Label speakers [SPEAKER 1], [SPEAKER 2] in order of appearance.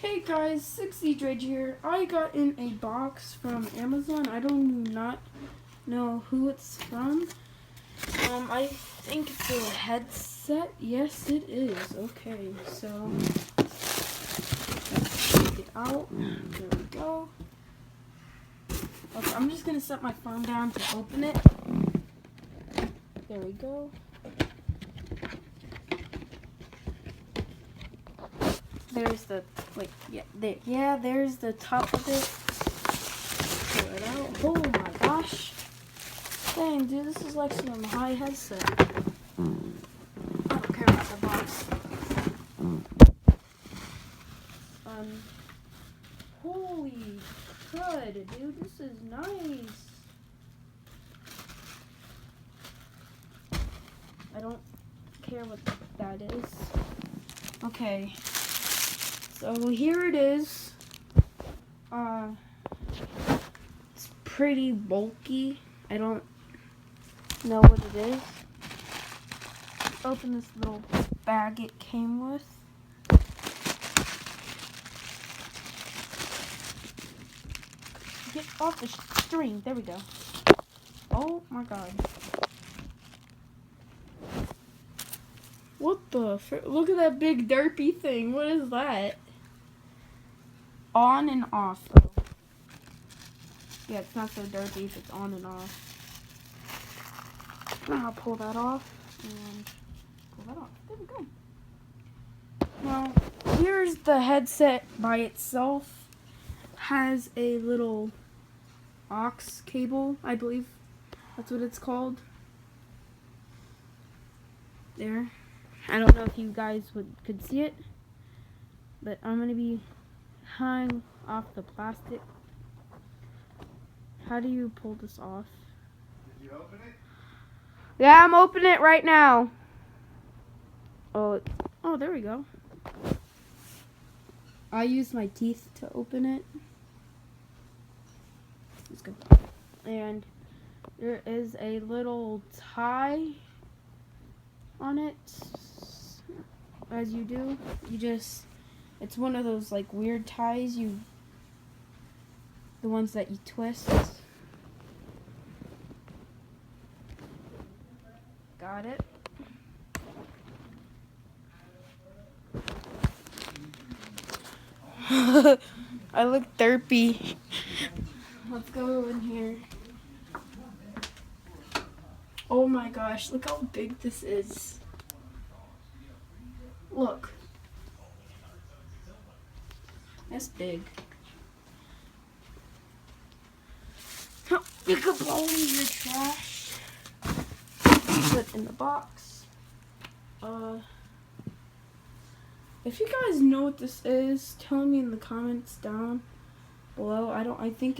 [SPEAKER 1] Hey guys, 6ZDredge here. I got in a box from Amazon. I do not know who it's from. I think it's a headset. Yes, it is. Okay, so take it out. There we go. Okay, I'm just gonna set my phone down to open it. There we go. There's the there's the top of it. Pull it out. Oh my gosh. Dang, dude, this is like some high headset. I don't care about the box. Holy crud, dude, this is nice. I don't care what that is. Okay. So here it is. It's pretty bulky. I don't know what it is. Open this little bag it came with. Get off the string. There we go. Oh my god. What the frick? Look at that big derpy thing. What is that? On and off though. Yeah, it's not so derpy if it's on and off. I'll pull that off and pull that off. There we go. Well, here's the headset by itself. Has a little aux cable, I believe that's what it's called. There. I don't know if you guys could see it, but I'm gonna be hung off the plastic. How do you pull this off?
[SPEAKER 2] Did you open it?
[SPEAKER 1] Yeah, I'm opening it right now. Oh, there we go. I use my teeth to open it. Let's go. And there is a little tie on it. As you do, it's one of those like weird ties, the ones that you twist. Got it. I look derpy. Let's go in here. Oh my gosh, look how big this is. Look. That's big. You could blow in your trash. Put in the box. If you guys know what this is, tell me in the comments down below. I think